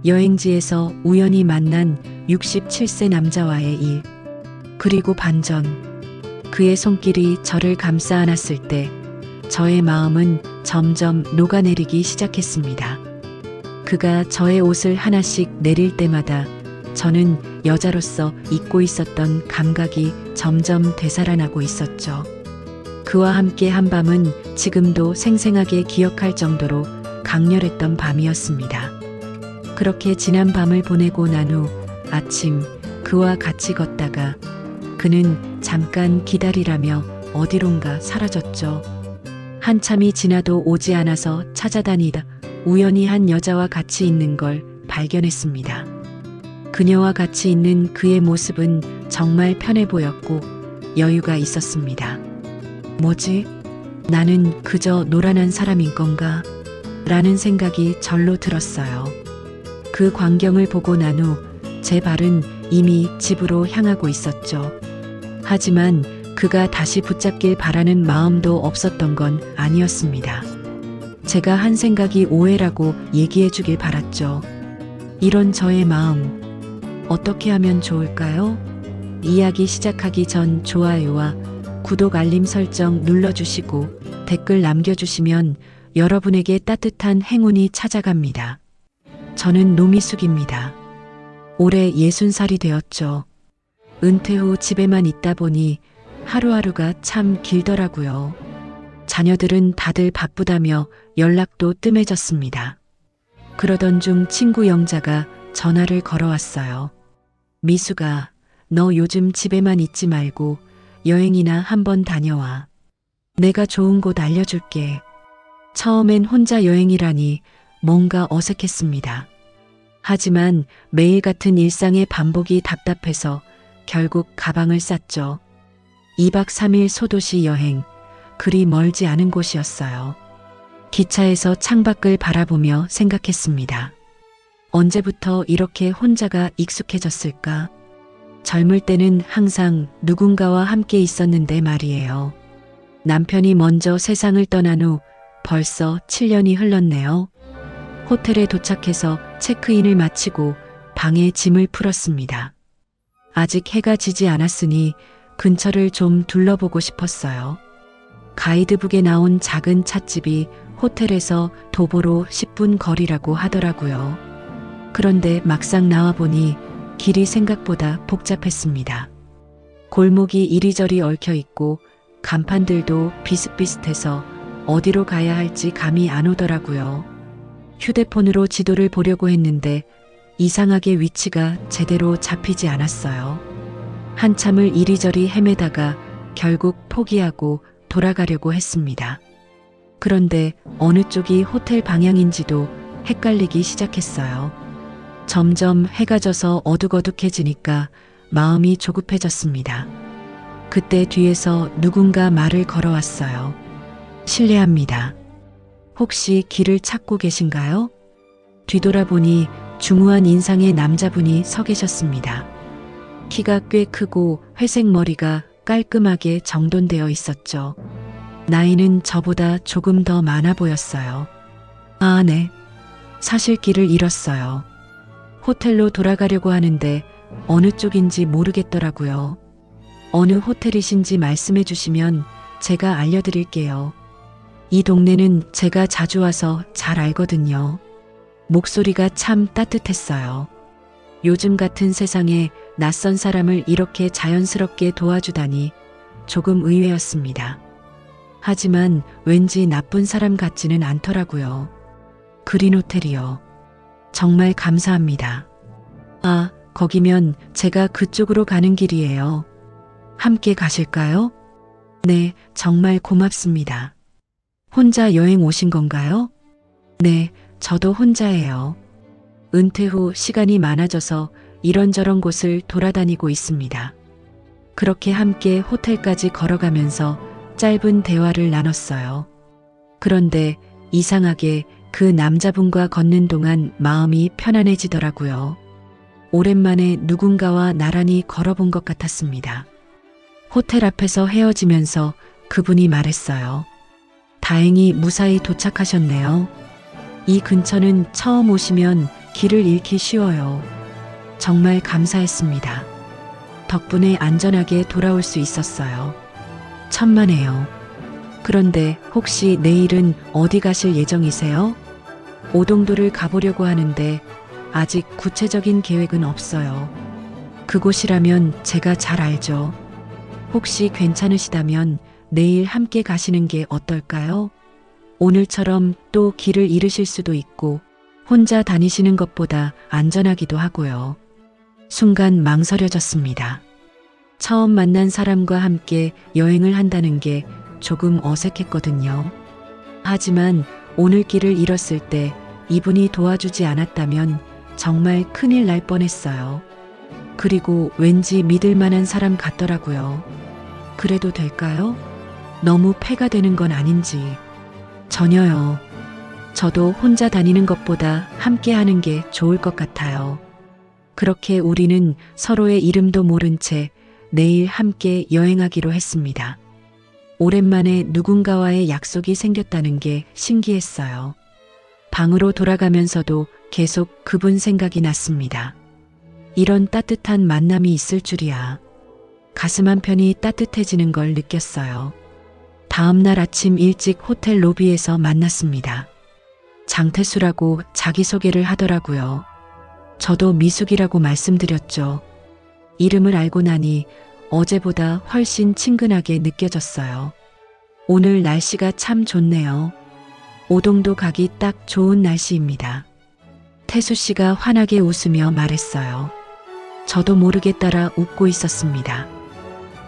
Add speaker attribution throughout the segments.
Speaker 1: 여행지에서 우연히 만난 67세 남자와의 일, 그리고 반전. 그의 손길이 저를 감싸 안았을 때 저의 마음은 점점 녹아내리기 시작했습니다. 그가 저의 옷을 하나씩 내릴 때마다 저는 여자로서 잊고 있었던 감각이 점점 되살아나고 있었죠. 그와 함께 한 밤은 지금도 생생하게 기억할 정도로 강렬했던 밤이었습니다. 그렇게 지난 밤을 보내고 난 후 아침 그와 같이 걷다가 그는 잠깐 기다리라며 어디론가 사라졌죠. 한참이 지나도 오지 않아서 찾아다니다 우연히 한 여자와 같이 있는 걸 발견했습니다. 그녀와 같이 있는 그의 모습은 정말 편해 보였고 여유가 있었습니다. 뭐지? 나는 그저 노란한 사람인 건가? 라는 생각이 절로 들었어요. 그 광경을 보고 난 후 제 발은 이미 집으로 향하고 있었죠. 하지만 그가 다시 붙잡길 바라는 마음도 없었던 건 아니었습니다. 제가 한 생각이 오해라고 얘기해 주길 바랐죠. 이런 저의 마음, 어떻게 하면 좋을까요? 이야기 시작하기 전 좋아요와 구독 알림 설정 눌러주시고 댓글 남겨주시면 여러분에게 따뜻한 행운이 찾아갑니다. 저는 노미숙입니다. 올해 60살이 되었죠. 은퇴 후 집에만 있다 보니 하루하루가 참 길더라고요. 자녀들은 다들 바쁘다며 연락도 뜸해졌습니다. 그러던 중 친구 영자가 전화를 걸어왔어요. 미숙아, 너 요즘 집에만 있지 말고 여행이나 한번 다녀와. 내가 좋은 곳 알려줄게. 처음엔 혼자 여행이라니 뭔가 어색했습니다. 하지만 매일 같은 일상의 반복이 답답해서 결국 가방을 쌌죠. 2박 3일 소도시 여행, 그리 멀지 않은 곳이었어요. 기차에서 창밖을 바라보며 생각했습니다. 언제부터 이렇게 혼자가 익숙해졌을까? 젊을 때는 항상 누군가와 함께 있었는데 말이에요. 남편이 먼저 세상을 떠난 후 벌써 7년이 흘렀네요. 호텔에 도착해서 체크인을 마치고 방에 짐을 풀었습니다. 아직 해가 지지 않았으니 근처를 좀 둘러보고 싶었어요. 가이드북에 나온 작은 찻집이 호텔에서 도보로 10분 거리라고 하더라고요. 그런데 막상 나와보니 길이 생각보다 복잡했습니다. 골목이 이리저리 얽혀 있고 간판들도 비슷비슷해서 어디로 가야 할지 감이 안 오더라고요. 휴대폰으로 지도를 보려고 했는데 이상하게 위치가 제대로 잡히지 않았어요. 한참을 이리저리 헤매다가 결국 포기하고 돌아가려고 했습니다. 그런데 어느 쪽이 호텔 방향인지도 헷갈리기 시작했어요. 점점 해가 져서 어둑어둑해지니까 마음이 조급해졌습니다. 그때 뒤에서 누군가 말을 걸어왔어요. 실례합니다. 혹시 길을 찾고 계신가요? 뒤돌아보니 중후한 인상의 남자분이 서 계셨습니다. 키가 꽤 크고 회색 머리가 깔끔하게 정돈되어 있었죠. 나이는 저보다 조금 더 많아 보였어요. 아, 네. 사실 길을 잃었어요. 호텔로 돌아가려고 하는데 어느 쪽인지 모르겠더라고요. 어느 호텔이신지 말씀해 주시면 제가 알려드릴게요. 이 동네는 제가 자주 와서 잘 알거든요. 목소리가 참 따뜻했어요. 요즘 같은 세상에 낯선 사람을 이렇게 자연스럽게 도와주다니 조금 의외였습니다. 하지만 왠지 나쁜 사람 같지는 않더라고요. 그린호텔이요. 정말 감사합니다. 아, 거기면 제가 그쪽으로 가는 길이에요. 함께 가실까요? 네, 정말 고맙습니다. 혼자 여행 오신 건가요? 네, 저도 혼자예요. 은퇴 후 시간이 많아져서 이런저런 곳을 돌아다니고 있습니다. 그렇게 함께 호텔까지 걸어가면서 짧은 대화를 나눴어요. 그런데 이상하게 그 남자분과 걷는 동안 마음이 편안해지더라고요. 오랜만에 누군가와 나란히 걸어본 것 같았습니다. 호텔 앞에서 헤어지면서 그분이 말했어요. 다행히 무사히 도착하셨네요. 이 근처는 처음 오시면 길을 잃기 쉬워요. 정말 감사했습니다. 덕분에 안전하게 돌아올 수 있었어요. 천만에요. 그런데 혹시 내일은 어디 가실 예정이세요? 오동도를 가보려고 하는데 아직 구체적인 계획은 없어요. 그곳이라면 제가 잘 알죠. 혹시 괜찮으시다면 내일 함께 가시는 게 어떨까요? 오늘처럼 또 길을 잃으실 수도 있고 혼자 다니시는 것보다 안전하기도 하고요. 순간 망설여졌습니다. 처음 만난 사람과 함께 여행을 한다는 게 조금 어색했거든요. 하지만 오늘 길을 잃었을 때 이분이 도와주지 않았다면 정말 큰일 날 뻔했어요. 그리고 왠지 믿을 만한 사람 같더라고요. 그래도 될까요? 너무 패가 되는 건 아닌지. 전혀요. 저도 혼자 다니는 것보다 함께 하는 게 좋을 것 같아요. 그렇게 우리는 서로의 이름도 모른 채 내일 함께 여행하기로 했습니다. 오랜만에 누군가와의 약속이 생겼다는 게 신기했어요. 방으로 돌아가면서도 계속 그분 생각이 났습니다. 이런 따뜻한 만남이 있을 줄이야. 가슴 한편이 따뜻해지는 걸 느꼈어요. 다음 날 아침 일찍 호텔 로비에서 만났습니다. 장태수라고 자기소개를 하더라고요. 저도 미숙이라고 말씀드렸죠. 이름을 알고 나니 어제보다 훨씬 친근하게 느껴졌어요. 오늘 날씨가 참 좋네요. 오동도 가기 딱 좋은 날씨입니다. 태수 씨가 환하게 웃으며 말했어요. 저도 모르게 따라 웃고 있었습니다.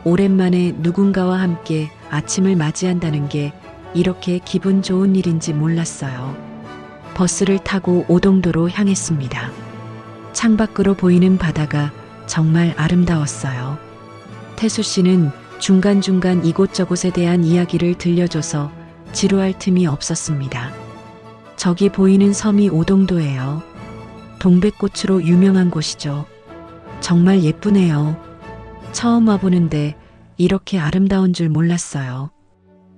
Speaker 1: 오랜만에 누군가와 함께 아침을 맞이한다는 게 이렇게 기분 좋은 일인지 몰랐어요. 버스를 타고 오동도로 향했습니다. 창밖으로 보이는 바다가 정말 아름다웠어요. 태수 씨는 중간중간 이곳저곳에 대한 이야기를 들려줘서 지루할 틈이 없었습니다. 저기 보이는 섬이 오동도예요. 동백꽃으로 유명한 곳이죠. 정말 예쁘네요. 처음 와보는데 이렇게 아름다운 줄 몰랐어요.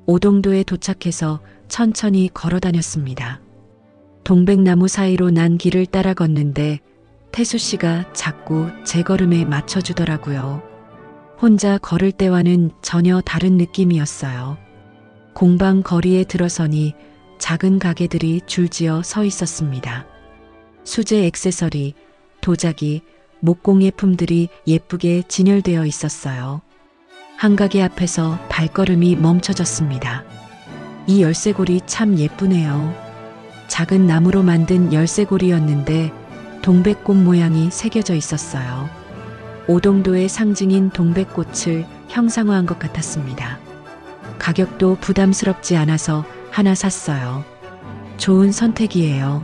Speaker 1: 오동도에 도착해서 천천히 걸어 다녔습니다. 동백나무 사이로 난 길을 따라 걷는데 태수 씨가 자꾸 제 걸음에 맞춰주더라고요. 혼자 걸을 때와는 전혀 다른 느낌이었어요. 공방 거리에 들어서니 작은 가게들이 줄지어 서 있었습니다. 수제 액세서리, 도자기, 목공예품들이 예쁘게 진열되어 있었어요. 한 가게 앞에서 발걸음이 멈춰졌습니다. 이 열쇠고리 참 예쁘네요. 작은 나무로 만든 열쇠고리였는데 동백꽃 모양이 새겨져 있었어요. 오동도의 상징인 동백꽃을 형상화한 것 같았습니다. 가격도 부담스럽지 않아서 하나 샀어요. 좋은 선택이에요.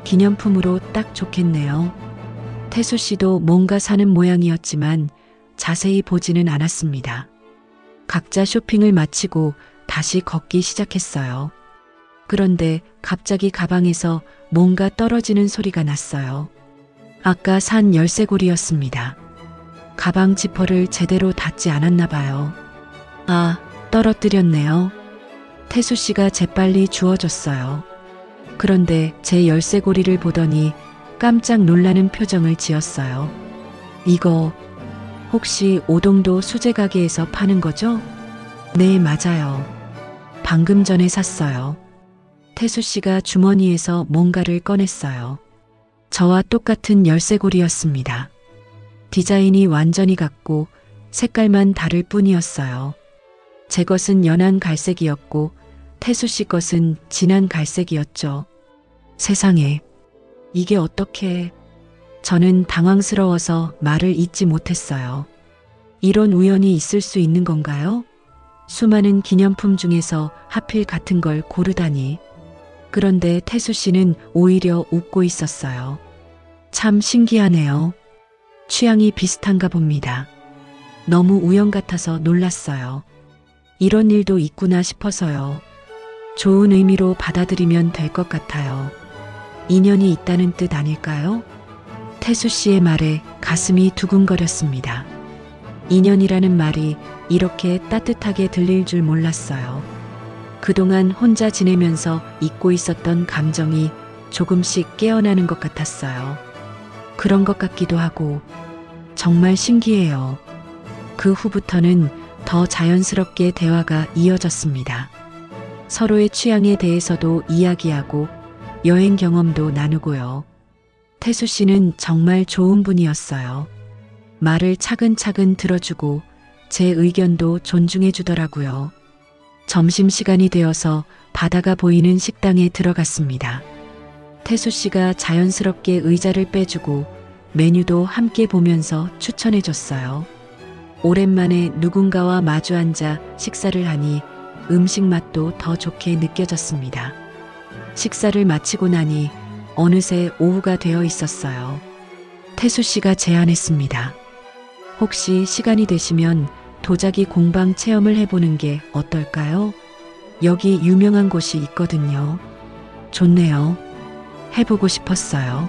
Speaker 1: 기념품으로 딱 좋겠네요. 태수 씨도 뭔가 사는 모양이었지만 자세히 보지는 않았습니다. 각자 쇼핑을 마치고 다시 걷기 시작했어요. 그런데 갑자기 가방에서 뭔가 떨어지는 소리가 났어요. 아까 산 열쇠고리였습니다. 가방 지퍼를 제대로 닫지 않았나 봐요. 아, 떨어뜨렸네요. 태수 씨가 재빨리 주워줬어요. 그런데 제 열쇠고리를 보더니 깜짝 놀라는 표정을 지었어요. 이거 혹시 오동도 수제 가게에서 파는 거죠? 네, 맞아요. 방금 전에 샀어요. 태수 씨가 주머니에서 뭔가를 꺼냈어요. 저와 똑같은 열쇠고리였습니다. 디자인이 완전히 같고 색깔만 다를 뿐이었어요. 제 것은 연한 갈색이었고 태수 씨 것은 진한 갈색이었죠. 세상에, 이게 어떻게... 저는 당황스러워서 말을 잇지 못했어요. 이런 우연이 있을 수 있는 건가요? 수많은 기념품 중에서 하필 같은 걸 고르다니. 그런데 태수 씨는 오히려 웃고 있었어요. 참 신기하네요. 취향이 비슷한가 봅니다. 너무 우연 같아서 놀랐어요. 이런 일도 있구나 싶어서요. 좋은 의미로 받아들이면 될 것 같아요. 인연이 있다는 뜻 아닐까요? 태수 씨의 말에 가슴이 두근거렸습니다. 인연이라는 말이 이렇게 따뜻하게 들릴 줄 몰랐어요. 그동안 혼자 지내면서 잊고 있었던 감정이 조금씩 깨어나는 것 같았어요. 그런 것 같기도 하고 정말 신기해요. 그 후부터는 더 자연스럽게 대화가 이어졌습니다. 서로의 취향에 대해서도 이야기하고 여행 경험도 나누고요. 태수 씨는 정말 좋은 분이었어요. 말을 차근차근 들어주고 제 의견도 존중해 주더라고요. 점심시간이 되어서 바다가 보이는 식당에 들어갔습니다. 태수 씨가 자연스럽게 의자를 빼주고 메뉴도 함께 보면서 추천해 줬어요. 오랜만에 누군가와 마주 앉아 식사를 하니 음식 맛도 더 좋게 느껴졌습니다. 식사를 마치고 나니 어느새 오후가 되어 있었어요. 태수 씨가 제안했습니다. 혹시 시간이 되시면 도자기 공방 체험을 해보는 게 어떨까요? 여기 유명한 곳이 있거든요. 좋네요. 해보고 싶었어요.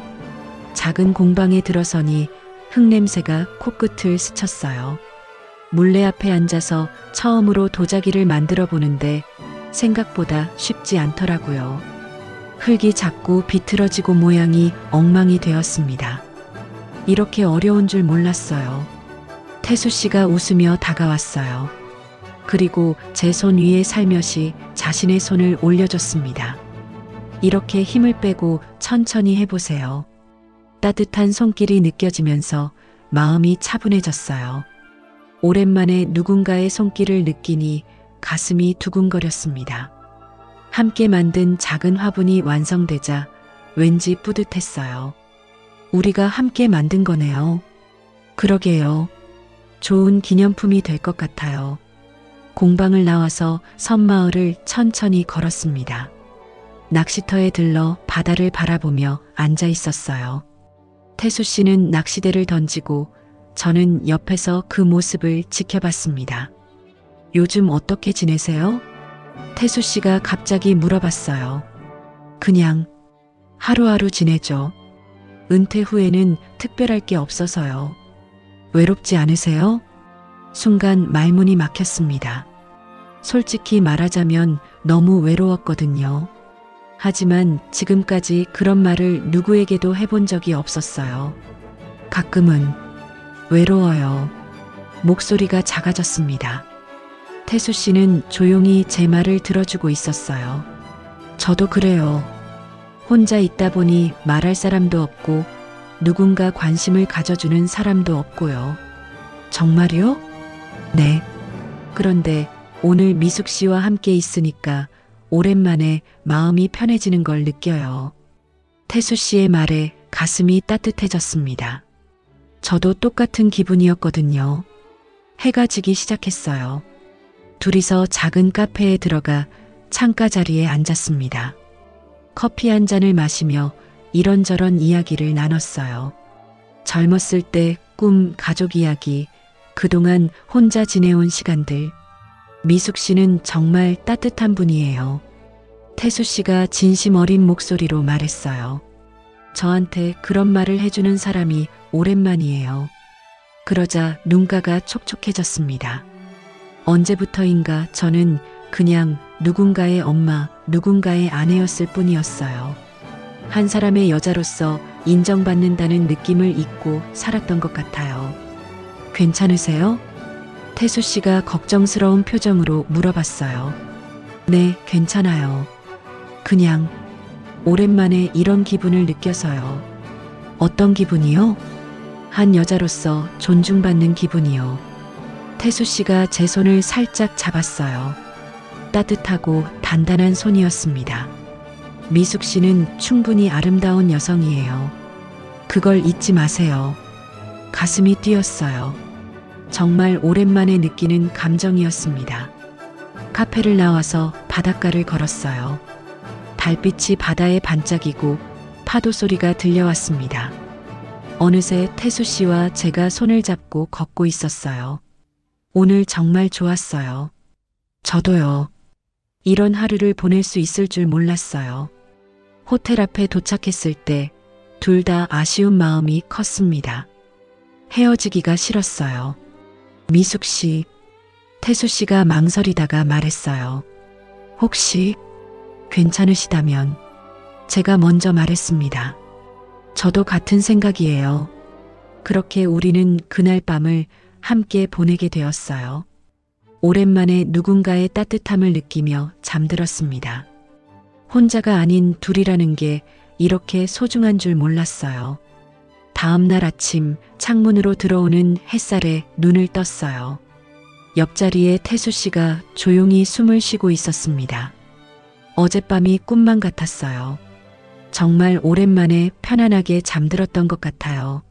Speaker 1: 작은 공방에 들어서니 흙냄새가 코끝을 스쳤어요. 물레 앞에 앉아서 처음으로 도자기를 만들어 보는데 생각보다 쉽지 않더라고요. 흙이 자꾸 비틀어지고 모양이 엉망이 되었습니다. 이렇게 어려운 줄 몰랐어요. 태수 씨가 웃으며 다가왔어요. 그리고 제 손 위에 살며시 자신의 손을 올려줬습니다. 이렇게 힘을 빼고 천천히 해보세요. 따뜻한 손길이 느껴지면서 마음이 차분해졌어요. 오랜만에 누군가의 손길을 느끼니 가슴이 두근거렸습니다. 함께 만든 작은 화분이 완성되자 왠지 뿌듯했어요. 우리가 함께 만든 거네요. 그러게요. 좋은 기념품이 될 것 같아요. 공방을 나와서 섬마을을 천천히 걸었습니다. 낚시터에 들러 바다를 바라보며 앉아 있었어요. 태수 씨는 낚시대를 던지고 저는 옆에서 그 모습을 지켜봤습니다. 요즘 어떻게 지내세요? 태수 씨가 갑자기 물어봤어요. 그냥 하루하루 지내죠. 은퇴 후에는 특별할 게 없어서요. 외롭지 않으세요? 순간 말문이 막혔습니다. 솔직히 말하자면 너무 외로웠거든요. 하지만 지금까지 그런 말을 누구에게도 해본 적이 없었어요. 가끔은 외로워요. 목소리가 작아졌습니다. 태수 씨는 조용히 제 말을 들어주고 있었어요. 저도 그래요. 혼자 있다 보니 말할 사람도 없고 누군가 관심을 가져주는 사람도 없고요. 정말요? 네. 그런데 오늘 미숙 씨와 함께 있으니까 오랜만에 마음이 편해지는 걸 느껴요. 태수 씨의 말에 가슴이 따뜻해졌습니다. 저도 똑같은 기분이었거든요. 해가 지기 시작했어요. 둘이서 작은 카페에 들어가 창가 자리에 앉았습니다. 커피 한 잔을 마시며 이런저런 이야기를 나눴어요. 젊었을 때 꿈, 가족 이야기, 그동안 혼자 지내온 시간들. 미숙 씨는 정말 따뜻한 분이에요. 태수 씨가 진심 어린 목소리로 말했어요. 저한테 그런 말을 해주는 사람이 오랜만이에요. 그러자 눈가가 촉촉해졌습니다. 언제부터인가 저는 그냥 누군가의 엄마, 누군가의 아내였을 뿐이었어요. 한 사람의 여자로서 인정받는다는 느낌을 잊고 살았던 것 같아요. 괜찮으세요? 태수 씨가 걱정스러운 표정으로 물어봤어요. 네, 괜찮아요. 그냥 오랜만에 이런 기분을 느껴서요. 어떤 기분이요? 한 여자로서 존중받는 기분이요. 태수 씨가 제 손을 살짝 잡았어요. 따뜻하고 단단한 손이었습니다. 미숙 씨는 충분히 아름다운 여성이에요. 그걸 잊지 마세요. 가슴이 뛰었어요. 정말 오랜만에 느끼는 감정이었습니다. 카페를 나와서 바닷가를 걸었어요. 달빛이 바다에 반짝이고 파도 소리가 들려왔습니다. 어느새 태수 씨와 제가 손을 잡고 걷고 있었어요. 오늘 정말 좋았어요. 저도요. 이런 하루를 보낼 수 있을 줄 몰랐어요. 호텔 앞에 도착했을 때 둘 다 아쉬운 마음이 컸습니다. 헤어지기가 싫었어요. 미숙 씨, 태수 씨가 망설이다가 말했어요. 혹시 괜찮으시다면 제가 먼저 말했습니다. 저도 같은 생각이에요. 그렇게 우리는 그날 밤을 함께 보내게 되었어요. 오랜만에 누군가의 따뜻함을 느끼며 잠들었습니다. 혼자가 아닌 둘이라는 게 이렇게 소중한 줄 몰랐어요. 다음 날 아침 창문으로 들어오는 햇살에 눈을 떴어요. 옆자리에 태수 씨가 조용히 숨을 쉬고 있었습니다. 어젯밤이 꿈만 같았어요. 정말 오랜만에 편안하게 잠들었던 것 같아요.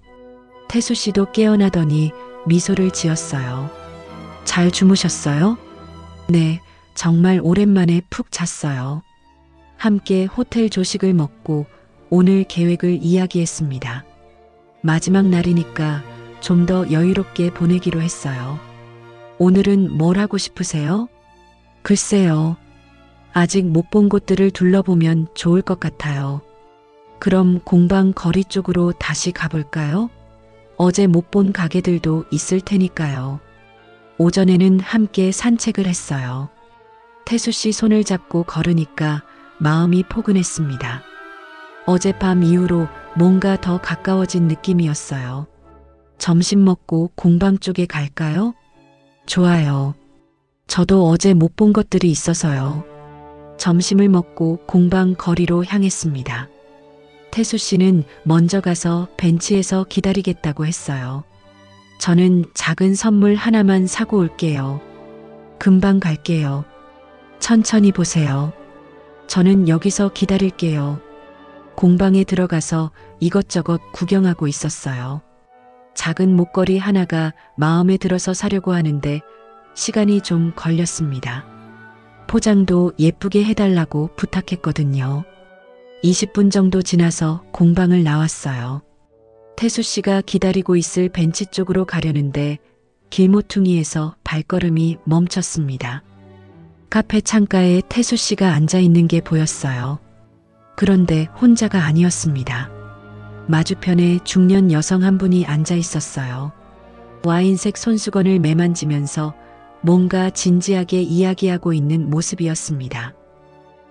Speaker 1: 태수 씨도 깨어나더니 미소를 지었어요. 잘 주무셨어요? 네, 정말 오랜만에 푹 잤어요. 함께 호텔 조식을 먹고 오늘 계획을 이야기했습니다. 마지막 날이니까 좀 더 여유롭게 보내기로 했어요. 오늘은 뭘 하고 싶으세요? 글쎄요. 아직 못 본 곳들을 둘러보면 좋을 것 같아요. 그럼 공방 거리 쪽으로 다시 가볼까요? 어제 못 본 가게들도 있을 테니까요. 오전에는 함께 산책을 했어요. 태수 씨 손을 잡고 걸으니까 마음이 포근했습니다. 어젯밤 이후로 뭔가 더 가까워진 느낌이었어요. 점심 먹고 공방 쪽에 갈까요? 좋아요. 저도 어제 못 본 것들이 있어서요. 점심을 먹고 공방 거리로 향했습니다. 태수 씨는 먼저 가서 벤치에서 기다리겠다고 했어요. 저는 작은 선물 하나만 사고 올게요. 금방 갈게요. 천천히 보세요. 저는 여기서 기다릴게요. 공방에 들어가서 이것저것 구경하고 있었어요. 작은 목걸이 하나가 마음에 들어서 사려고 하는데 시간이 좀 걸렸습니다. 포장도 예쁘게 해달라고 부탁했거든요. 20분 정도 지나서 공방을 나왔어요. 태수 씨가 기다리고 있을 벤치 쪽으로 가려는데 길모퉁이에서 발걸음이 멈췄습니다. 카페 창가에 태수 씨가 앉아 있는 게 보였어요. 그런데 혼자가 아니었습니다. 맞은편에 중년 여성 한 분이 앉아 있었어요. 와인색 손수건을 매만지면서 뭔가 진지하게 이야기하고 있는 모습이었습니다.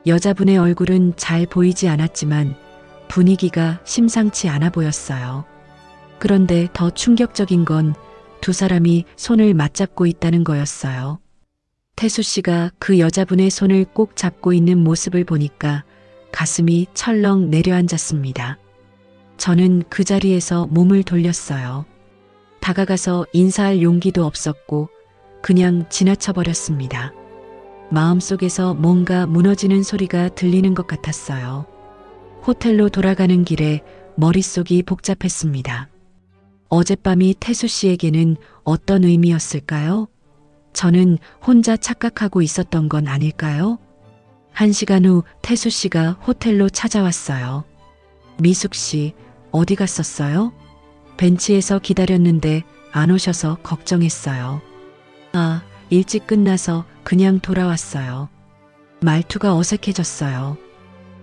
Speaker 1: 여자분의 얼굴은 잘 보이지 않았지만 분위기가 심상치 않아 보였어요. 그런데 더 충격적인 건 두 사람이 손을 맞잡고 있다는 거였어요. 태수 씨가 그 여자분의 손을 꼭 잡고 있는 모습을 보니까 가슴이 철렁 내려앉았습니다. 저는 그 자리에서 몸을 돌렸어요. 다가가서 인사할 용기도 없었고 그냥 지나쳐버렸습니다. 마음속에서 뭔가 무너지는 소리가 들리는 것 같았어요. 호텔로 돌아가는 길에 머릿속이 복잡했습니다. 어젯밤이 태수 씨에게는 어떤 의미였을까요? 저는 혼자 착각하고 있었던 건 아닐까요? 1시간 후 태수 씨가 호텔로 찾아왔어요. 미숙 씨, 어디 갔었어요? 벤치에서 기다렸는데 안 오셔서 걱정했어요. 아, 일찍 끝나서 그냥 돌아왔어요. 말투가 어색해졌어요.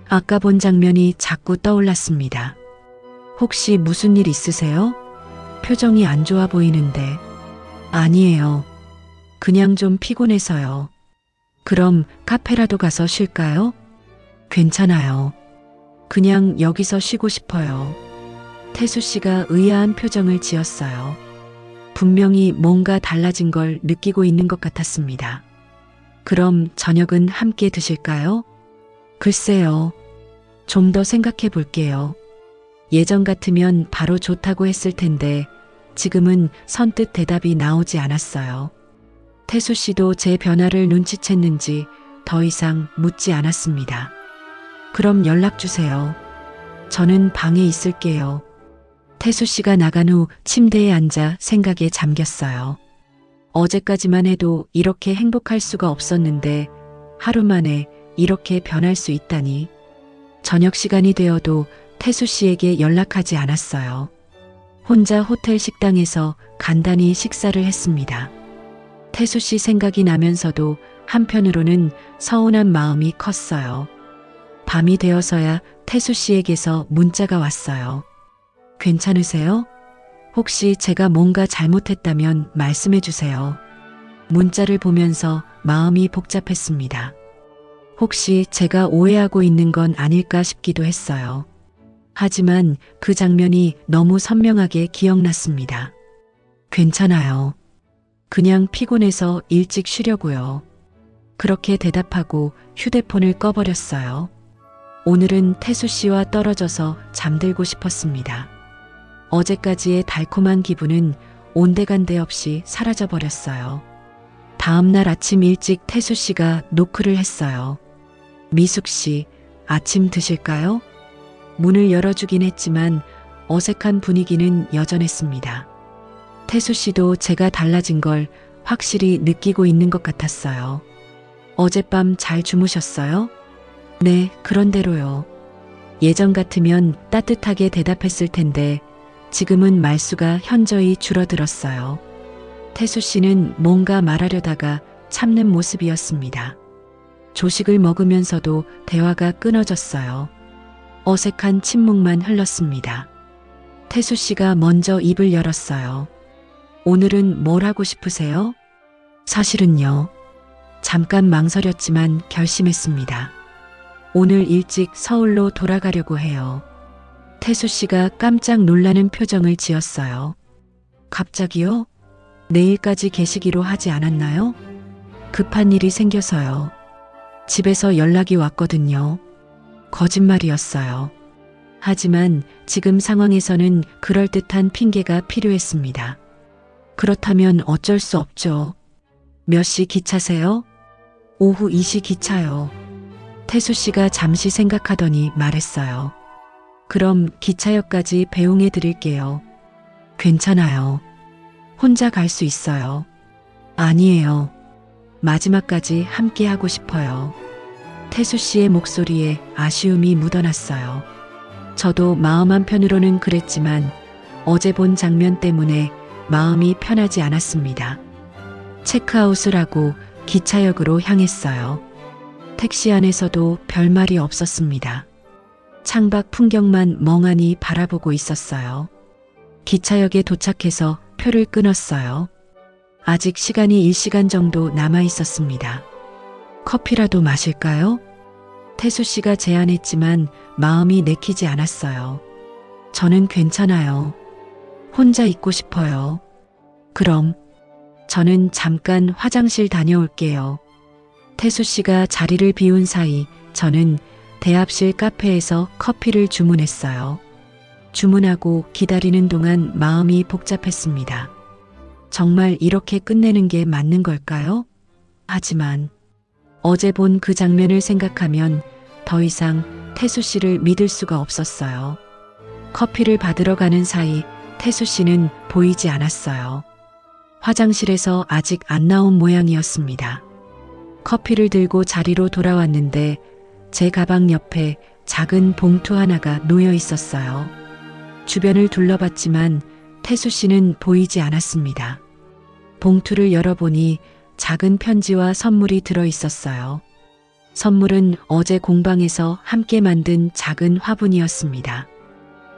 Speaker 1: 아까 본 장면이 자꾸 떠올랐습니다. 혹시 무슨 일 있으세요? 표정이 안 좋아 보이는데. 아니에요. 그냥 좀 피곤해서요. 그럼 카페라도 가서 쉴까요? 괜찮아요. 그냥 여기서 쉬고 싶어요. 태수 씨가 의아한 표정을 지었어요. 분명히 뭔가 달라진 걸 느끼고 있는 것 같았습니다. 그럼 저녁은 함께 드실까요? 글쎄요. 좀 더 생각해 볼게요. 예전 같으면 바로 좋다고 했을 텐데 지금은 선뜻 대답이 나오지 않았어요. 태수 씨도 제 변화를 눈치챘는지 더 이상 묻지 않았습니다. 그럼 연락 주세요. 저는 방에 있을게요. 태수 씨가 나간 후 침대에 앉아 생각에 잠겼어요. 어제까지만 해도 이렇게 행복할 수가 없었는데 하루 만에 이렇게 변할 수 있다니. 저녁 시간이 되어도 태수 씨에게 연락하지 않았어요. 혼자 호텔 식당에서 간단히 식사를 했습니다. 태수 씨 생각이 나면서도 한편으로는 서운한 마음이 컸어요. 밤이 되어서야 태수 씨에게서 문자가 왔어요. 괜찮으세요? 혹시 제가 뭔가 잘못했다면 말씀해 주세요. 문자를 보면서 마음이 복잡했습니다. 혹시 제가 오해하고 있는 건 아닐까 싶기도 했어요. 하지만 그 장면이 너무 선명하게 기억났습니다. 괜찮아요. 그냥 피곤해서 일찍 쉬려고요. 그렇게 대답하고 휴대폰을 꺼버렸어요. 오늘은 태수 씨와 떨어져서 잠들고 싶었습니다. 어제까지의 달콤한 기분은 온데간데 없이 사라져버렸어요. 다음 날 아침 일찍 태수 씨가 노크를 했어요. 미숙 씨, 아침 드실까요? 문을 열어주긴 했지만 어색한 분위기는 여전했습니다. 태수 씨도 제가 달라진 걸 확실히 느끼고 있는 것 같았어요. 어젯밤 잘 주무셨어요? 네, 그런대로요. 예전 같으면 따뜻하게 대답했을 텐데 지금은 말수가 현저히 줄어들었어요. 태수 씨는 뭔가 말하려다가 참는 모습이었습니다. 조식을 먹으면서도 대화가 끊어졌어요. 어색한 침묵만 흘렀습니다. 태수 씨가 먼저 입을 열었어요. 오늘은 뭘 하고 싶으세요? 사실은요. 잠깐 망설였지만 결심했습니다. 오늘 일찍 서울로 돌아가려고 해요. 태수 씨가 깜짝 놀라는 표정을 지었어요. 갑자기요? 내일까지 계시기로 하지 않았나요? 급한 일이 생겨서요. 집에서 연락이 왔거든요. 거짓말이었어요. 하지만 지금 상황에서는 그럴듯한 핑계가 필요했습니다. 그렇다면 어쩔 수 없죠. 몇 시 기차세요? 오후 2시 기차요. 태수 씨가 잠시 생각하더니 말했어요. 그럼 기차역까지 배웅해 드릴게요. 괜찮아요. 혼자 갈 수 있어요. 아니에요. 마지막까지 함께 하고 싶어요. 태수 씨의 목소리에 아쉬움이 묻어났어요. 저도 마음 한편으로는 그랬지만 어제 본 장면 때문에 마음이 편하지 않았습니다. 체크아웃을 하고 기차역으로 향했어요. 택시 안에서도 별말이 없었습니다. 창밖 풍경만 멍하니 바라보고 있었어요. 기차역에 도착해서 표를 끊었어요. 아직 시간이 1시간 정도 남아 있었습니다. 커피라도 마실까요? 태수 씨가 제안했지만 마음이 내키지 않았어요. 저는 괜찮아요. 혼자 있고 싶어요. 그럼 저는 잠깐 화장실 다녀올게요. 태수 씨가 자리를 비운 사이 저는 대합실 카페에서 커피를 주문했어요. 주문하고 기다리는 동안 마음이 복잡했습니다. 정말 이렇게 끝내는 게 맞는 걸까요? 하지만 어제 본 그 장면을 생각하면 더 이상 태수 씨를 믿을 수가 없었어요. 커피를 받으러 가는 사이 태수 씨는 보이지 않았어요. 화장실에서 아직 안 나온 모양이었습니다. 커피를 들고 자리로 돌아왔는데 제 가방 옆에 작은 봉투 하나가 놓여 있었어요. 주변을 둘러봤지만 태수 씨는 보이지 않았습니다. 봉투를 열어보니 작은 편지와 선물이 들어 있었어요. 선물은 어제 공방에서 함께 만든 작은 화분이었습니다.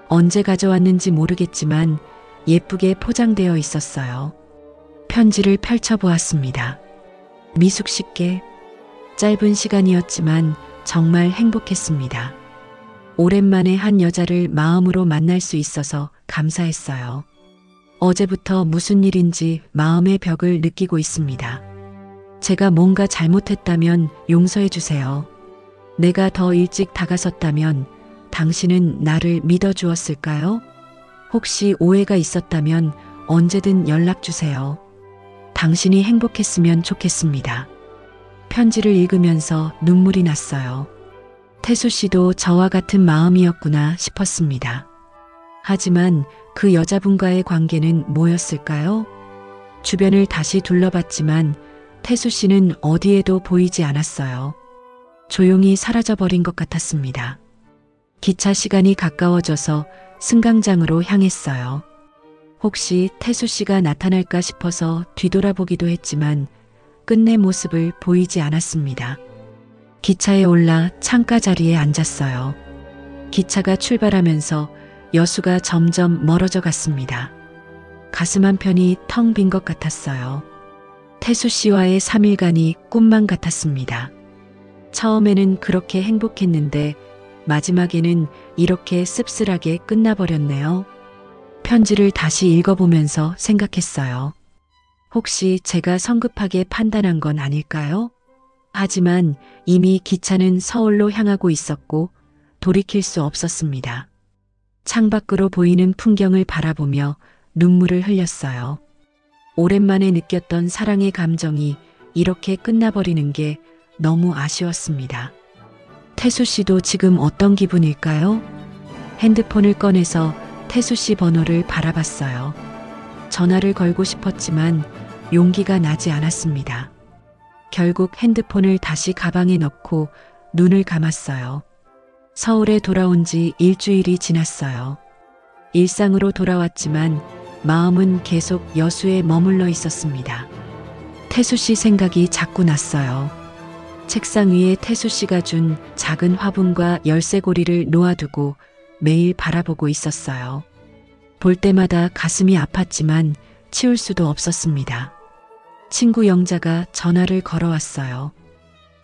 Speaker 1: 언제 가져왔는지 모르겠지만 예쁘게 포장되어 있었어요. 편지를 펼쳐보았습니다. 미숙 씨께 짧은 시간이었지만 정말 행복했습니다. 오랜만에 한 여자를 마음으로 만날 수 있어서 감사했어요. 어제부터 무슨 일인지 마음의 벽을 느끼고 있습니다. 제가 뭔가 잘못했다면 용서해 주세요. 내가 더 일찍 다가섰다면 당신은 나를 믿어주었을까요? 혹시 오해가 있었다면 언제든 연락 주세요. 당신이 행복했으면 좋겠습니다. 편지를 읽으면서 눈물이 났어요. 태수 씨도 저와 같은 마음이었구나 싶었습니다. 하지만 그 여자분과의 관계는 뭐였을까요? 주변을 다시 둘러봤지만 태수 씨는 어디에도 보이지 않았어요. 조용히 사라져버린 것 같았습니다. 기차 시간이 가까워져서 승강장으로 향했어요. 혹시 태수 씨가 나타날까 싶어서 뒤돌아보기도 했지만 끝내 모습을 보이지 않았습니다. 기차에 올라 창가 자리에 앉았어요. 기차가 출발하면서 여수가 점점 멀어져 갔습니다. 가슴 한편이 텅 빈 것 같았어요. 태수 씨와의 3일간이 꿈만 같았습니다. 처음에는 그렇게 행복했는데 마지막에는 이렇게 씁쓸하게 끝나버렸네요. 편지를 다시 읽어보면서 생각했어요. 혹시 제가 성급하게 판단한 건 아닐까요? 하지만 이미 기차는 서울로 향하고 있었고 돌이킬 수 없었습니다. 창밖으로 보이는 풍경을 바라보며 눈물을 흘렸어요. 오랜만에 느꼈던 사랑의 감정이 이렇게 끝나버리는 게 너무 아쉬웠습니다. 태수 씨도 지금 어떤 기분일까요? 핸드폰을 꺼내서 태수 씨 번호를 바라봤어요. 전화를 걸고 싶었지만 용기가 나지 않았습니다. 결국 핸드폰을 다시 가방에 넣고 눈을 감았어요. 서울에 돌아온 지 일주일이 지났어요. 일상으로 돌아왔지만 마음은 계속 여수에 머물러 있었습니다. 태수 씨 생각이 자꾸 났어요. 책상 위에 태수 씨가 준 작은 화분과 열쇠고리를 놓아두고 매일 바라보고 있었어요. 볼 때마다 가슴이 아팠지만 치울 수도 없었습니다. 친구 영자가 전화를 걸어왔어요.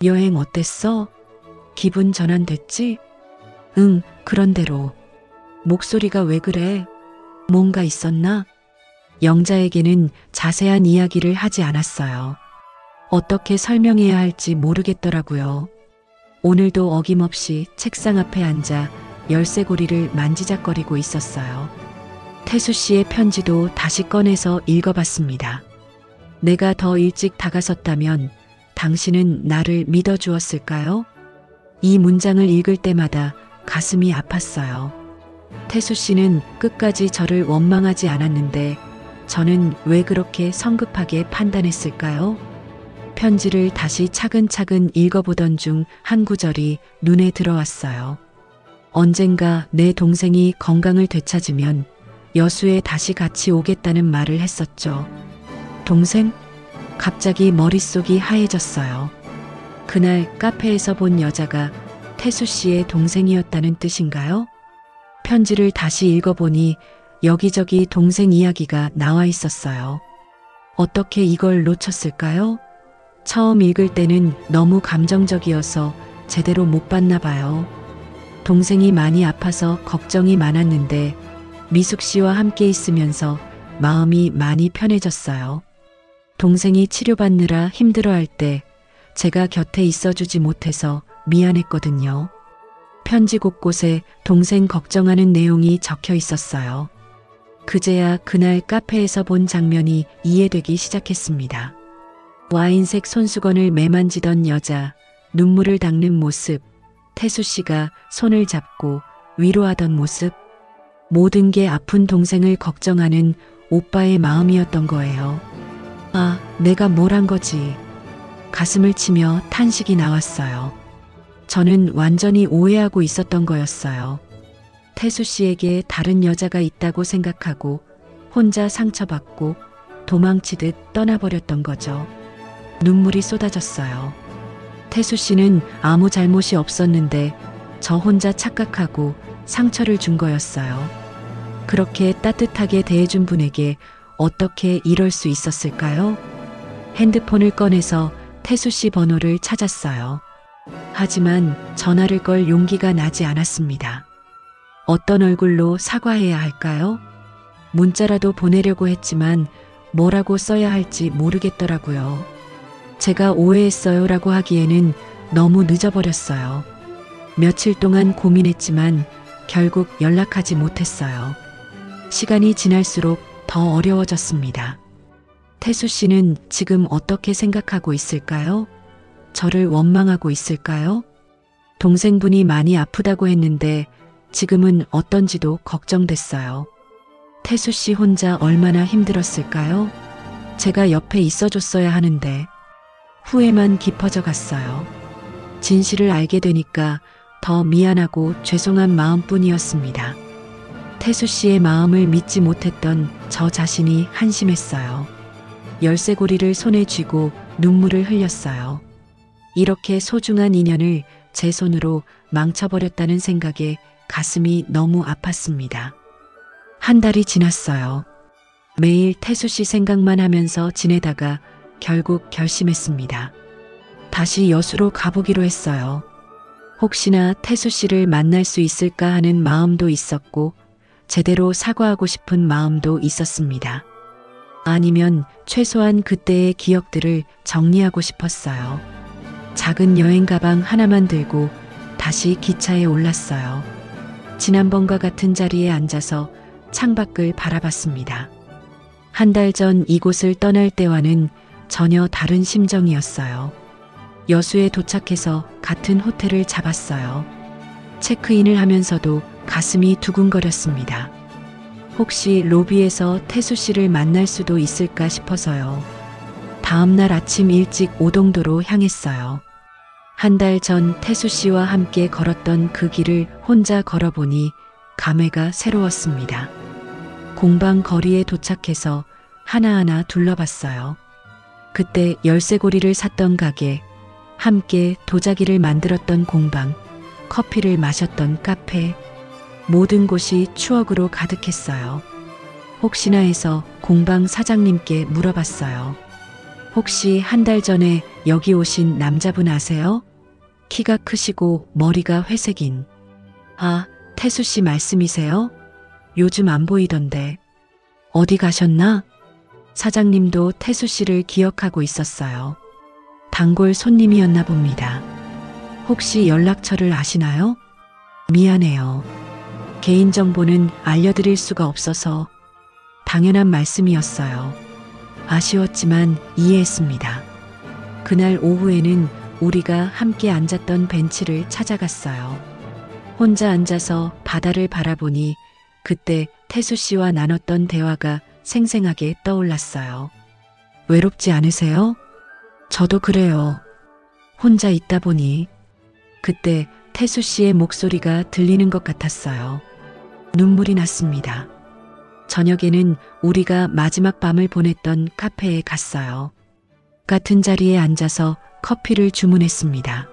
Speaker 1: 여행 어땠어? 기분 전환됐지? 응, 그런대로. 목소리가 왜 그래? 뭔가 있었나? 영자에게는 자세한 이야기를 하지 않았어요. 어떻게 설명해야 할지 모르겠더라고요. 오늘도 어김없이 책상 앞에 앉아 열쇠고리를 만지작거리고 있었어요. 태수 씨의 편지도 다시 꺼내서 읽어봤습니다. 내가 더 일찍 다가섰다면 당신은 나를 믿어주었을까요? 이 문장을 읽을 때마다 가슴이 아팠어요. 태수 씨는 끝까지 저를 원망하지 않았는데 저는 왜 그렇게 성급하게 판단했을까요? 편지를 다시 차근차근 읽어보던 중 한 구절이 눈에 들어왔어요. 언젠가 내 동생이 건강을 되찾으면 여수에 다시 같이 오겠다는 말을 했었죠. 동생? 갑자기 머릿속이 하얘졌어요. 그날 카페에서 본 여자가 태수 씨의 동생이었다는 뜻인가요? 편지를 다시 읽어보니 여기저기 동생 이야기가 나와 있었어요. 어떻게 이걸 놓쳤을까요? 처음 읽을 때는 너무 감정적이어서 제대로 못 봤나 봐요. 동생이 많이 아파서 걱정이 많았는데 미숙 씨와 함께 있으면서 마음이 많이 편해졌어요. 동생이 치료받느라 힘들어할 때 제가 곁에 있어주지 못해서 미안했거든요. 편지 곳곳에 동생 걱정하는 내용이 적혀 있었어요. 그제야 그날 카페에서 본 장면이 이해되기 시작했습니다. 와인색 손수건을 매만지던 여자, 눈물을 닦는 모습, 태수 씨가 손을 잡고 위로하던 모습, 모든 게 아픈 동생을 걱정하는 오빠의 마음이었던 거예요. 아, 내가 뭘 한 거지. 가슴을 치며 탄식이 나왔어요. 저는 완전히 오해하고 있었던 거였어요. 태수 씨에게 다른 여자가 있다고 생각하고 혼자 상처받고 도망치듯 떠나버렸던 거죠. 눈물이 쏟아졌어요. 태수 씨는 아무 잘못이 없었는데 저 혼자 착각하고 상처를 준 거였어요. 그렇게 따뜻하게 대해준 분에게 어떻게 이럴 수 있었을까요? 핸드폰을 꺼내서 태수 씨 번호를 찾았어요. 하지만 전화를 걸 용기가 나지 않았습니다. 어떤 얼굴로 사과해야 할까요? 문자라도 보내려고 했지만 뭐라고 써야 할지 모르겠더라고요. 제가 오해했어요라고 하기에는 너무 늦어버렸어요. 며칠 동안 고민했지만 결국 연락하지 못했어요. 시간이 지날수록 더 어려워졌습니다. 태수 씨는 지금 어떻게 생각하고 있을까요? 저를 원망하고 있을까요? 동생분이 많이 아프다고 했는데 지금은 어떤지도 걱정됐어요. 태수 씨 혼자 얼마나 힘들었을까요? 제가 옆에 있어줬어야 하는데 후회만 깊어져 갔어요. 진실을 알게 되니까 더 미안하고 죄송한 마음뿐이었습니다. 태수 씨의 마음을 믿지 못했던 저 자신이 한심했어요. 열쇠고리를 손에 쥐고 눈물을 흘렸어요. 이렇게 소중한 인연을 제 손으로 망쳐버렸다는 생각에 가슴이 너무 아팠습니다. 한 달이 지났어요. 매일 태수 씨 생각만 하면서 지내다가 결국 결심했습니다. 다시 여수로 가보기로 했어요. 혹시나 태수 씨를 만날 수 있을까 하는 마음도 있었고, 제대로 사과하고 싶은 마음도 있었습니다. 아니면 최소한 그때의 기억들을 정리하고 싶었어요. 작은 여행 가방 하나만 들고 다시 기차에 올랐어요. 지난번과 같은 자리에 앉아서 창밖을 바라봤습니다. 한 달 전 이곳을 떠날 때와는 전혀 다른 심정이었어요. 여수에 도착해서 같은 호텔을 잡았어요. 체크인을 하면서도 가슴이 두근거렸습니다. 혹시 로비에서 태수 씨를 만날 수도 있을까 싶어서요. 다음 날 아침 일찍 오동도로 향했어요. 한 달 전 태수 씨와 함께 걸었던 그 길을 혼자 걸어보니 감회가 새로웠습니다. 공방 거리에 도착해서 하나하나 둘러봤어요. 그때 열쇠고리를 샀던 가게, 함께 도자기를 만들었던 공방, 커피를 마셨던 카페, 모든 곳이 추억으로 가득했어요. 혹시나 해서 공방 사장님께 물어봤어요. 혹시 한 달 전에 여기 오신 남자분 아세요? 키가 크시고 머리가 회색인. 아, 태수 씨 말씀이세요? 요즘 안 보이던데. 어디 가셨나? 사장님도 태수 씨를 기억하고 있었어요. 단골 손님이었나 봅니다. 혹시 연락처를 아시나요? 미안해요. 개인정보는 알려드릴 수가 없어서. 당연한 말씀이었어요. 아쉬웠지만 이해했습니다. 그날 오후에는 우리가 함께 앉았던 벤치를 찾아갔어요. 혼자 앉아서 바다를 바라보니 그때 태수 씨와 나눴던 대화가 생생하게 떠올랐어요. 외롭지 않으세요? 저도 그래요. 혼자 있다 보니. 그때 태수 씨의 목소리가 들리는 것 같았어요. 눈물이 났습니다. 저녁에는 우리가 마지막 밤을 보냈던 카페에 갔어요. 같은 자리에 앉아서 커피를 주문했습니다.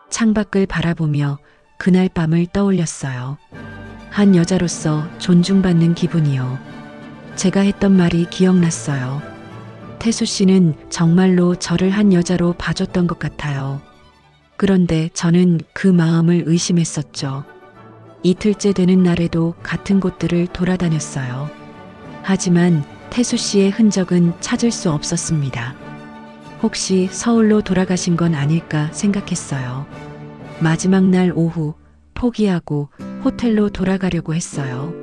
Speaker 1: 창밖을 바라보며 그날 밤을 떠올렸어요. 한 여자로서 존중받는 기분이요. 제가 했던 말이 기억났어요. 태수 씨는 정말로 저를 한 여자로 봐줬던 것 같아요. 그런데 저는 그 마음을 의심했었죠. 이틀째 되는 날에도 같은 곳들을 돌아다녔어요. 하지만 태수 씨의 흔적은 찾을 수 없었습니다. 혹시 서울로 돌아가신 건 아닐까 생각했어요. 마지막 날 오후 포기하고 호텔로 돌아가려고 했어요.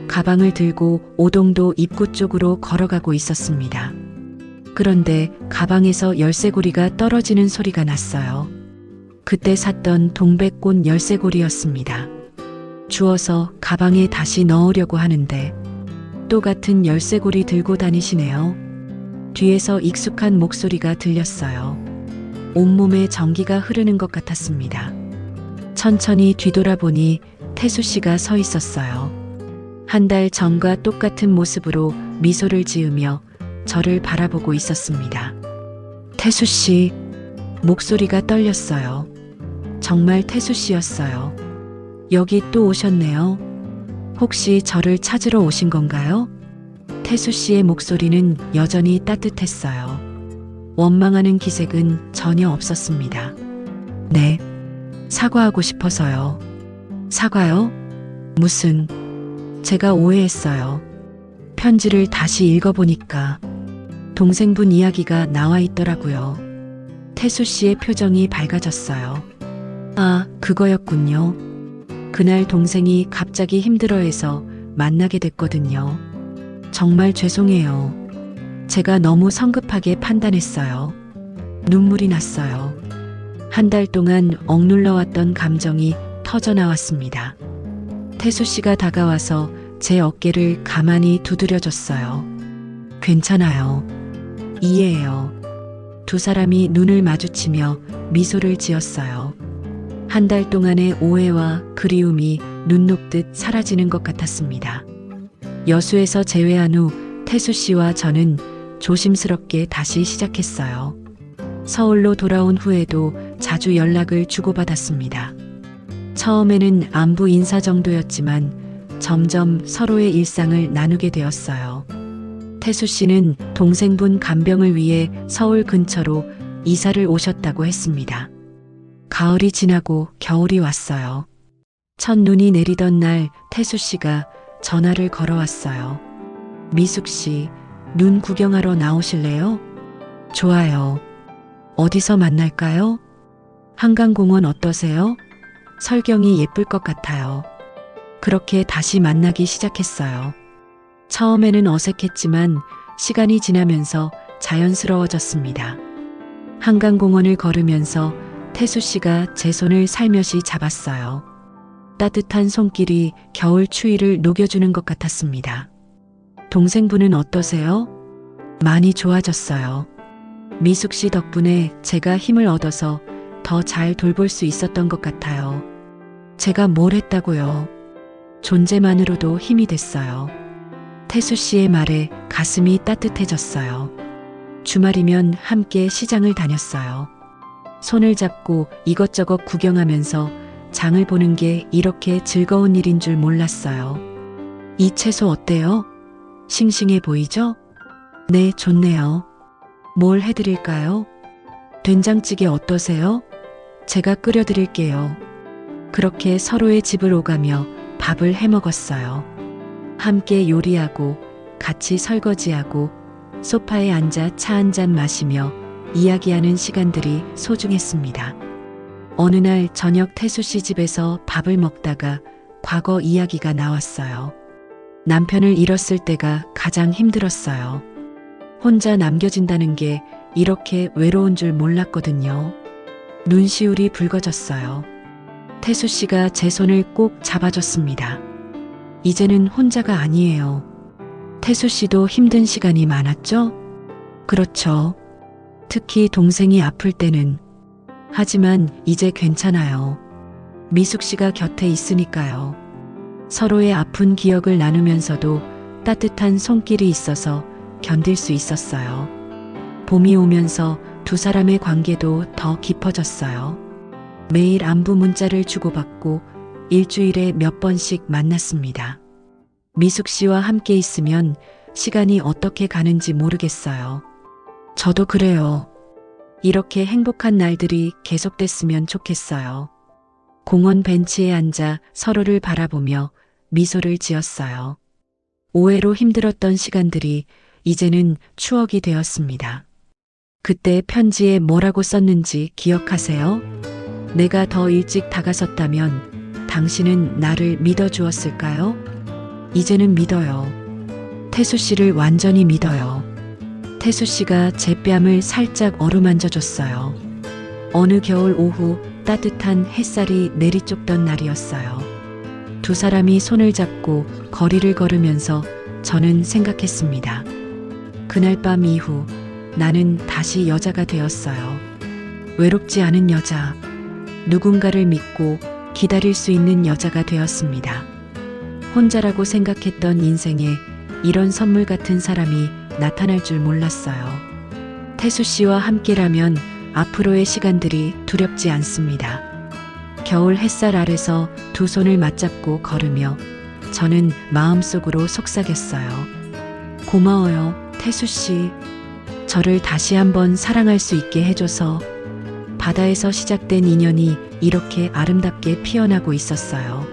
Speaker 1: 가방을 들고 오동도 입구 쪽으로 걸어가고 있었습니다. 그런데 가방에서 열쇠고리가 떨어지는 소리가 났어요. 그때 샀던 동백꽃 열쇠고리였습니다. 주워서 가방에 다시 넣으려고 하는데 또 같은 열쇠고리 들고 다니시네요. 뒤에서 익숙한 목소리가 들렸어요. 온몸에 전기가 흐르는 것 같았습니다. 천천히 뒤돌아보니 태수 씨가 서 있었어요. 한 달 전과 똑같은 모습으로 미소를 지으며 저를 바라보고 있었습니다. 태수 씨, 목소리가 떨렸어요. 정말 태수 씨였어요. 여기 또 오셨네요. 혹시 저를 찾으러 오신 건가요? 태수 씨의 목소리는 여전히 따뜻했어요. 원망하는 기색은 전혀 없었습니다. 네, 사과하고 싶어서요. 사과요? 무슨? 제가 오해했어요. 편지를 다시 읽어보니까 동생분 이야기가 나와 있더라고요. 태수 씨의 표정이 밝아졌어요. 아, 그거였군요. 그날 동생이 갑자기 힘들어해서 만나게 됐거든요. 정말 죄송해요. 제가 너무 성급하게 판단했어요. 눈물이 났어요. 한 달 동안 억눌러왔던 감정이 터져나왔습니다. 태수 씨가 다가와서 제 어깨를 가만히 두드려줬어요. 괜찮아요. 이해해요. 두 사람이 눈을 마주치며 미소를 지었어요. 한 달 동안의 오해와 그리움이 눈 녹듯 사라지는 것 같았습니다. 여수에서 재회한 후 태수 씨와 저는 조심스럽게 다시 시작했어요. 서울로 돌아온 후에도 자주 연락을 주고받았습니다. 처음에는 안부 인사 정도였지만 점점 서로의 일상을 나누게 되었어요. 태수 씨는 동생분 간병을 위해 서울 근처로 이사를 오셨다고 했습니다. 가을이 지나고 겨울이 왔어요. 첫눈이 내리던 날 태수 씨가 전화를 걸어왔어요. 미숙 씨, 눈 구경하러 나오실래요? 좋아요. 어디서 만날까요? 한강공원 어떠세요? 설경이 예쁠 것 같아요. 그렇게 다시 만나기 시작했어요. 처음에는 어색했지만 시간이 지나면서 자연스러워졌습니다. 한강공원을 걸으면서 태수 씨가 제 손을 살며시 잡았어요. 따뜻한 손길이 겨울 추위를 녹여주는 것 같았습니다. 동생분은 어떠세요? 많이 좋아졌어요. 미숙 씨 덕분에 제가 힘을 얻어서 더 잘 돌볼 수 있었던 것 같아요. 제가 뭘 했다고요? 존재만으로도 힘이 됐어요. 태수 씨의 말에 가슴이 따뜻해졌어요. 주말이면 함께 시장을 다녔어요. 손을 잡고 이것저것 구경하면서 장을 보는 게 이렇게 즐거운 일인 줄 몰랐어요. 이 채소 어때요? 싱싱해 보이죠? 네, 좋네요. 뭘 해드릴까요? 된장찌개 어떠세요? 제가 끓여드릴게요. 그렇게 서로의 집을 오가며 밥을 해 먹었어요. 함께 요리하고 같이 설거지하고 소파에 앉아 차 한 잔 마시며 이야기하는 시간들이 소중했습니다. 어느 날 저녁 태수 씨 집에서 밥을 먹다가 과거 이야기가 나왔어요. 남편을 잃었을 때가 가장 힘들었어요. 혼자 남겨진다는 게 이렇게 외로운 줄 몰랐거든요. 눈시울이 붉어졌어요. 태수 씨가 제 손을 꼭 잡아줬습니다. 이제는 혼자가 아니에요. 태수 씨도 힘든 시간이 많았죠? 그렇죠. 특히 동생이 아플 때는. 하지만 이제 괜찮아요. 미숙 씨가 곁에 있으니까요. 서로의 아픈 기억을 나누면서도 따뜻한 손길이 있어서 견딜 수 있었어요. 봄이 오면서 두 사람의 관계도 더 깊어졌어요. 매일 안부 문자를 주고받고 일주일에 몇 번씩 만났습니다. 미숙 씨와 함께 있으면 시간이 어떻게 가는지 모르겠어요. 저도 그래요. 이렇게 행복한 날들이 계속됐으면 좋겠어요. 공원 벤치에 앉아 서로를 바라보며 미소를 지었어요. 오해로 힘들었던 시간들이 이제는 추억이 되었습니다. 그때 편지에 뭐라고 썼는지 기억하세요? 내가 더 일찍 다가섰다면 당신은 나를 믿어주었을까요? 이제는 믿어요. 태수 씨를 완전히 믿어요. 태수 씨가 제 뺨을 살짝 어루만져 줬어요. 어느 겨울 오후 따뜻한 햇살이 내리쫓던 날이었어요. 두 사람이 손을 잡고 거리를 걸으면서 저는 생각했습니다. 그날 밤 이후 나는 다시 여자가 되었어요. 외롭지 않은 여자, 누군가를 믿고 기다릴 수 있는 여자가 되었습니다. 혼자라고 생각했던 인생에 이런 선물 같은 사람이 나타날 줄 몰랐어요. 태수 씨와 함께라면 앞으로의 시간들이 두렵지 않습니다. 겨울 햇살 아래서 두 손을 맞잡고 걸으며 저는 마음속으로 속삭였어요. 고마워요, 태수 씨. 저를 다시 한번 사랑할 수 있게 해줘서. 바다에서 시작된 인연이 이렇게 아름답게 피어나고 있었어요.